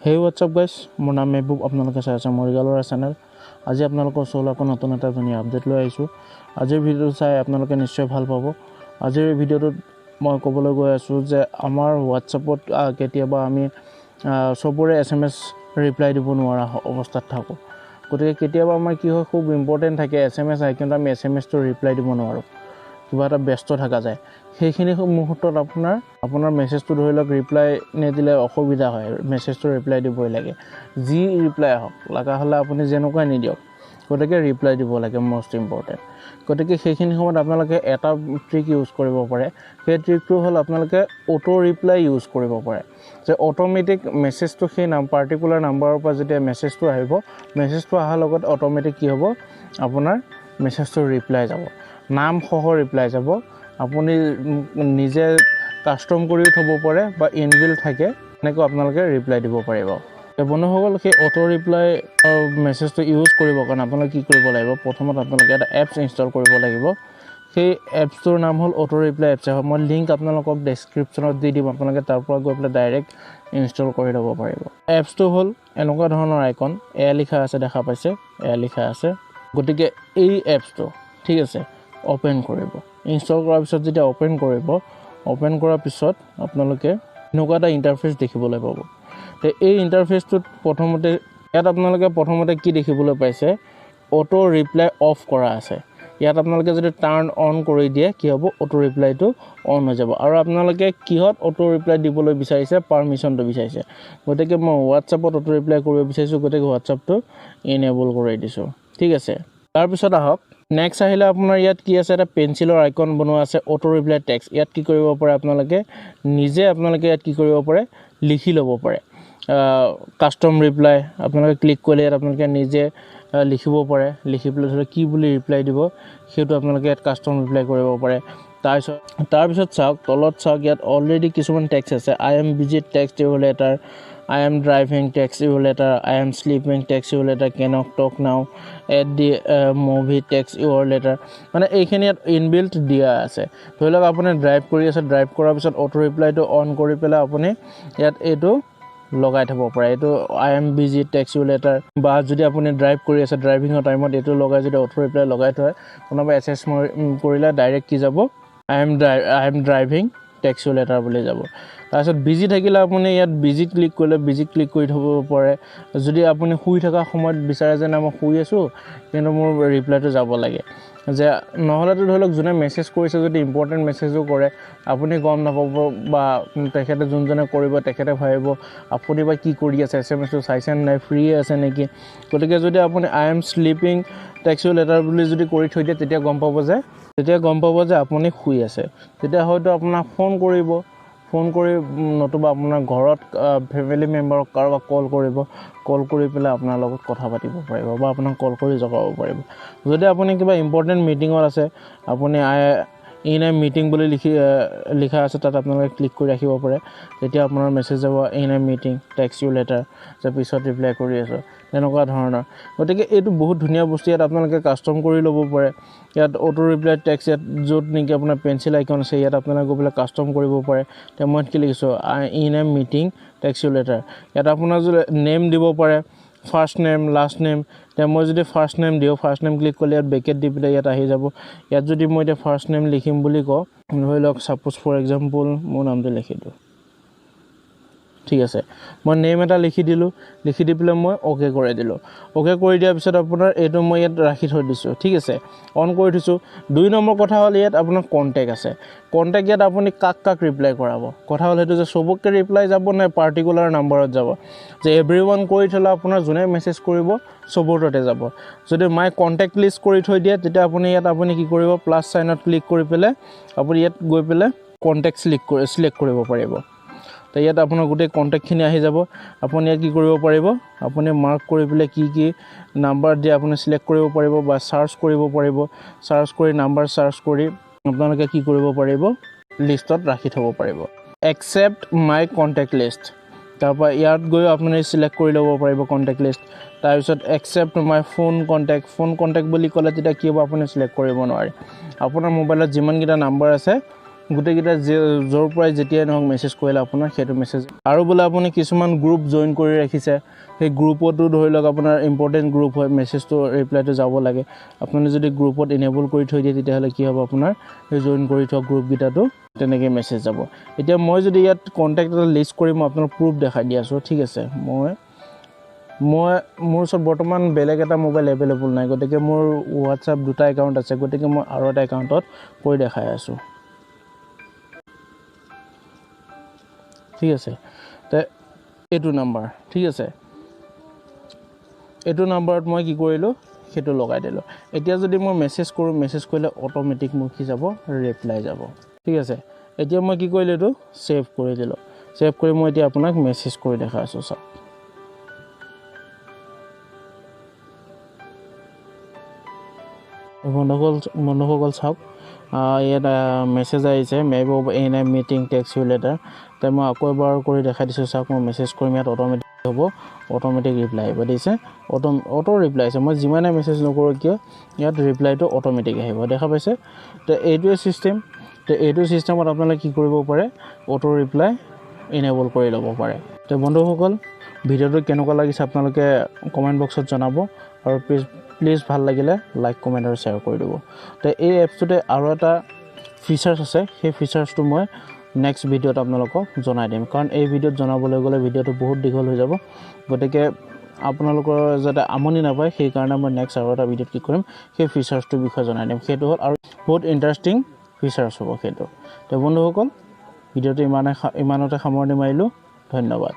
Hey, what's up guys? মোৰ নাম মেহবুব আপোনালোকে চাই আছে মৰিগাঁৱৰ চেনেল। আজি আপোনালোকৰ ওচৰলৈ নতুন এটা ধুনীয়া আপডেট লৈ আহিছোঁ। আজিৰ ভিডিঅ'টো চাই আপোনালোকে নিশ্চয় ভাল পাব। আজিৰ ভিডিঅ'টোত মই ক'বলৈ গৈ আছোঁ যে আমাৰ হোৱাটছআপত কেতিয়াবা আমি সবৰে SMS ৰিপ্লাই দিব নোৱাৰা অৱস্থাত থাকোঁ। গতিকে কেতিয়াবা আমাৰ কি হয়, খুব ইম্পৰ্টেণ্ট থাকে SMS আহে, কিন্তু আমি SMSটো ৰিপ্লাই দিব নোৱাৰোঁ, কিবা এটা ব্যস্ত থকা যায়। সেইখিনি মুহূৰ্তত আপোনাৰ মেছেজটো ধৰি লওক ৰিপ্লাই নিদিলে অসুবিধা হয়। মেছেজটো ৰিপ্লাই দিবই লাগে, যি ৰিপ্লাই আহক, লগা হ'লে আপুনি যেনেকুৱাই নিদিয়ক, গতিকে ৰিপ্লাই দিব লাগে, মষ্ট ইম্পৰ্টেণ্ট। গতিকে সেইখিনি সময়ত আপোনালোকে এটা ট্ৰিক ইউজ কৰিব পাৰে। সেই ট্ৰিকটো হ'ল আপোনালোকে অটো ৰিপ্লাই ইউজ কৰিব পাৰে। যে অট'মেটিক মেছেজটো সেই পাৰ্টিকুলাৰ নাম্বাৰৰ পৰা যেতিয়া মেছেজটো আহিব, মেছেজটো অহাৰ লগত অট'মেটিক কি হ'ব, আপোনাৰ মেছেজটো ৰিপ্লাই যাব, নামসহ ৰিপ্লাই যাব। আপুনি নিজে কাষ্টম কৰিও থ'ব পাৰে বা ইনবিল থাকে, এনেকৈ আপোনালোকে ৰিপ্লাই দিব পাৰিব। বন্ধুসকল, সেই অটো ৰিপ্লাই মেছেজটো ইউজ কৰিবৰ কাৰণে আপোনালোকে কি কৰিব লাগিব, প্ৰথমত আপোনালোকে এটা এপছ ইনষ্টল কৰিব লাগিব। সেই এপছটোৰ নাম হ'ল অটো ৰিপ্লাই এপছ। মই লিংক আপোনালোকক ডেছক্ৰিপশ্যনত দি দিম, আপোনালোকে তাৰ পৰা গৈ পেলাই ডাইৰেক্ট ইনষ্টল কৰি ল'ব পাৰিব। এপছটো হ'ল এনেকুৱা ধৰণৰ আইকন, এয়া লিখা আছে, দেখা পাইছে, এয়া লিখা আছে। গতিকে এই এপছটো ঠিক আছে অ'পেন কৰিব। ইনষ্টল কৰাৰ পিছত যেতিয়া অ'পেন কৰিব, অ'পেন কৰাৰ পিছত আপোনালোকে এনেকুৱা এটা ইণ্টাৰফেচ দেখিবলৈ পাব। তো এই ইণ্টাৰফেচটোত আপোনালোকে প্ৰথমতে কি দেখিবলৈ পাইছে, অটো ৰিপ্লাই অফ কৰা আছে। ইয়াত আপোনালোকে যদি টাৰ্ণ অন কৰি দিয়ে, কি হ'ব, অটো ৰিপ্লাইটো অন হৈ যাব। আৰু আপোনালোকে কিহত অটো ৰিপ্লাই দিবলৈ বিচাৰিছে, পাৰ্মিশ্যনটো বিচাৰিছে। গতিকে মই হোৱাটছআপত অটো ৰিপ্লাই কৰিব বিচাৰিছোঁ, গতিকে হোৱাটছআপটো ইনেবল কৰি দিছোঁ। ঠিক আছে, তাৰপিছত আহক নেক্সট আহিলে আপোনাৰ ইয়াত কি আছে, এটা পেঞ্চিলৰ আইকন বনোৱা আছে, অটো ৰিপ্লাই টেক্সট। ইয়াত কি কৰিব পাৰে, আপোনালোকে ইয়াত কি কৰিব পাৰে, লিখি ল'ব পাৰে। কাষ্টম ৰিপ্লাই আপোনালোকে ক্লিক কৰিলে ইয়াত আপোনালোকে নিজে লিখিব পাৰে। লিখি পেলাই ধৰি লওক কি বুলি ৰিপ্লাই দিব, সেইটো আপোনালোকে ইয়াত কাষ্টম ৰিপ্লাই কৰিব পাৰে। তাৰপিছত চাওক, তলত চাওক, ইয়াত অলৰেডি কিছুমান টেক্সট আছে। I am busy text you later, I am driving text you later, I am sleeping text you later, cannot talk now, at the movie text you later। মানে এইখিনি ইয়াত ইনবিল্ট দিয়া আছে। ধৰি লওক আপুনি ড্ৰাইভ কৰি আছে, ড্ৰাইভ কৰাৰ পিছত অটো ৰিপ্লাইটো অন কৰি পেলাই আপুনি ইয়াত এইটো লগাই থ'ব পাৰে। এইটো I am busy text you later, বা যদি আপুনি ড্ৰাইভ কৰি আছে, ড্ৰাইভিঙৰ টাইমত এইটো লগাই যদি অটো ৰিপ্লাই লগাই থয়, কোনোবা এছেছ কৰিলে ডাইৰেক্ট কি যাব, I am driving text you later বুলি যাব। তাৰপিছত বিজি থাকিলে আপুনি ইয়াত বিজি ক্লিক কৰিলে বিজি ক্লিক কৰি থ'ব পাৰে। যদি আপুনি শুই থকা সময়ত বিচাৰে যে না মই শুই আছোঁ, কিন্তু মোৰ ৰিপ্লাইটো যাব লাগে, যে নহ'লেতো ধৰি লওক যোনে মেছেজ কৰিছে যদি ইম্পৰ্টেণ্ট মেছেজো কৰে, আপুনি গম নাপাব, বা তেখেতে যোনজনে কৰিব তেখেতে ভাবিব আপুনি বা কি কৰি আছে, SMSটো চাইছে নাই, ফ্ৰী আছে নেকি। গতিকে যদি আপুনি I am sleeping text you later বুলি যদি কৰি থৈ দিয়ে, তেতিয়া গম পাব যে আপুনি শুই আছে। তেতিয়া হয়তো আপোনাক ফোন কৰি নতুবা আপোনাৰ ঘৰত ফেমিলি মেম্বাৰক কাৰোবাক কল কৰি পেলাই আপোনাৰ লগত কথা পাতিব পাৰিব, বা আপোনাক কল কৰি জগাব পাৰিব। যদি আপুনি কিবা ইম্পৰ্টেণ্ট মিটিঙত আছে, আপুনি ইন এ মিটিং বুলি লিখা আছে, তাত আপোনালোকে ক্লিক কৰি ৰাখিব পাৰে। তেতিয়া আপোনাৰ মেছেজ যাব, in a meeting text you later, যে পিছত ৰিপ্লাই কৰি আছোঁ, তেনেকুৱা ধৰণৰ। গতিকে এইটো বহুত ধুনীয়া বস্তু। ইয়াত আপোনালোকে কাষ্টম কৰি ল'ব পাৰে। ইয়াত অটো ৰিপ্লাই টেক্সট, ইয়াত য'ত নেকি আপোনাৰ পেঞ্চিল আইকন আছে, ইয়াত আপোনালোকে গৈ পেলাই কাষ্টম কৰিব পাৰে। এতিয়া মই কি লিখিছোঁ, in a meeting text you later. ইয়াত আপোনাৰ যদি নেম দিব পাৰে, ফাৰ্ষ্ট নেম, লাষ্ট নেম। এতিয়া মই যদি ফাৰ্ষ্ট নেম দিওঁ, ফাৰ্ষ্ট নেম ক্লিক কৰিলে ইয়াত বেকেট দি পেলাই ইয়াত আহি যাব। ইয়াত যদি মই এতিয়া ফাৰ্ষ্ট নেম লিখিম বুলি কওঁ, ধৰি লওক ছাপ'জ ফৰ এক্সাম্পল মোৰ নামটো লিখি দিওঁ। ঠিক আছে, মই নেম এটা লিখি দিলোঁ, লিখি দি পেলাই মই অ'কে কৰি দিলোঁ। অ'কে কৰি দিয়াৰ পিছত আপোনাৰ এইটো মই ইয়াত ৰাখি থৈ দিছোঁ। ঠিক আছে, অন কৰি থৈছোঁ। 2 নম্বৰ কথা হ'ল, ইয়াত আপোনাৰ কণ্টেক্ট আছে। কণ্টেক্ট ইয়াত আপুনি কাক ৰিপ্লাই কৰাব, কথা হ'ল সেইটো যে চবকে ৰিপ্লাই যাব নে পাৰ্টিকুলাৰ নাম্বাৰত যাব। যে এভৰিৱান কৰি থ'লে আপোনাৰ যোনে মেছেজ কৰিব চবৰ তাতে যাব। যদি মাই কণ্টেক্ট লিষ্ট কৰি থৈ দিয়ে, তেতিয়া আপুনি কি কৰিব, প্লাছ চাইনত ক্লিক কৰি পেলাই আপুনি ইয়াত গৈ পেলাই কণ্টেক্ট চিলেক্ট কৰিব পাৰিব। তো ইয়াত আপোনাৰ গোটেই কণ্টেক্টখিনি আহি যাব। আপুনি ইয়াত কি কৰিব পাৰিব, আপুনি মাৰ্ক কৰি পেলাই কি নাম্বাৰ দিয়ে আপুনি চিলেক্ট কৰিব পাৰিব, বা চাৰ্চ কৰিব পাৰিব। চাৰ্চ কৰি নাম্বাৰ চাৰ্চ কৰি আপোনালোকে কি কৰিব পাৰিব, লিষ্টত ৰাখি থ'ব পাৰিব। একচেপ্ট মাই কণ্টেক্ট লিষ্ট, তাৰপৰা ইয়াত গৈ আপুনি চিলেক্ট কৰি ল'ব পাৰিব কণ্টেক্ট লিষ্ট। তাৰপিছত একচেপ্ট মাই ফোন কণ্টেক্ট বুলি ক'লে তেতিয়া কি হ'ব, আপুনি চিলেক্ট কৰিব নোৱাৰে। আপোনাৰ মোবাইলত যিমানকেইটা নাম্বাৰ আছে গোটেইকেইটা য'ৰ পৰাই যেতিয়াই নহওক মেছেজ কৰিলে আপোনাৰ সেইটো মেছেজ আৰু বোলে আপুনি কিছুমান গ্ৰুপ জইন কৰি ৰাখিছে সেই গ্ৰুপতো ধৰি লওক আপোনাৰ ইম্পৰ্টেণ্ট গ্ৰুপ হয় মেছেজটো ৰিপ্লাইটো যাব লাগে আপুনি যদি গ্ৰুপত ইনেবল কৰি থৈ দিয়ে তেতিয়াহ'লে কি হ'ব আপোনাৰ সেই জইন কৰি থোৱা গ্ৰুপকেইটাতো তেনেকৈ মেছেজ যাব এতিয়া মই যদি ইয়াত কণ্টেক্ট এটা লিষ্ট কৰি মই আপোনাক প্ৰুফ দেখাই দি আছোঁ ঠিক আছে মই মোৰ ওচৰত বৰ্তমান বেলেগ এটা মোবাইল এভেইলেবল নাই গতিকে মোৰ হোৱাটছআপ দুটা একাউণ্ট আছে গতিকে মই আৰু এটা একাউণ্টত কৰি দেখাই আছোঁ ঠিক আছে তে এইটো নাম্বাৰ ঠিক আছে এইটো নাম্বাৰত মই কি কৰিলোঁ সেইটো লগাই দিলোঁ এতিয়া যদি মই মেছেজ কৰোঁ মেছেজ কৰিলে অট'মেটিক মোৰ কি যাব ৰিপ্লাই যাব ঠিক আছে এতিয়া মই কি কৰিলোঁ এইটো ছেভ কৰি দিলোঁ ছেভ কৰি মই এতিয়া আপোনাক মেছেজ কৰি দেখাই আছোঁ চাওক বন্ধুসকল চাওক ইয়াত মেছেজ আহিছে maybe in a meeting text you later তাই মই আকৌ এবাৰ কৰি দেখাই দিছোঁ চাওক মই মেছেজ কৰিম ইয়াত অট'মেটিক হ'ব অট'মেটিক ৰিপ্লাই আহিব দিছে অটো ৰিপ্লাই আছে মই যিমানে মেছেজ নকৰোঁ কিয় ইয়াত ৰিপ্লাইটো অট'মেটিক আহিব দেখা পাইছে তো এইটোৱে ছিষ্টেম তো এইটো ছিষ্টেমত আপোনালোকে কি কৰিব পাৰে অটো ৰিপ্লাই ইনেবল কৰি ল'ব পাৰে তো বন্ধুসকল ভিডিঅ'টো কেনেকুৱা লাগিছে আপোনালোকে কমেণ্ট বক্সত জনাব আৰু প্লিজ ভাল লাগিলে লাইক কমেণ্ট আৰু শ্বেয়াৰ কৰি দিব তো এই এপছটোতে আৰু এটা ফিচাৰ্ছ আছে সেই ফিচাৰ্ছটো মই নেক্সট ভিডিঅ'ত আপোনালোকক জনাই দিম কাৰণ এই ভিডিঅ'ত জনাবলৈ গ'লে ভিডিঅ'টো বহুত দীঘল হৈ যাব গতিকে আপোনালোকৰ যাতে আমনি নাপায় সেইকাৰণে মই নেক্সট আৰু এটা ভিডিঅ'ত কি কৰিম সেই ফিচাৰ্ছটোৰ বিষয়ে জনাই দিম সেইটো হ'ল আৰু বহুত ইণ্টাৰেষ্টিং ফিচাৰ্ছ হ'ব সেইটো তো বন্ধুসকল ভিডিঅ'টো ইমানতে সামৰণি মাৰিলোঁ ধন্যবাদ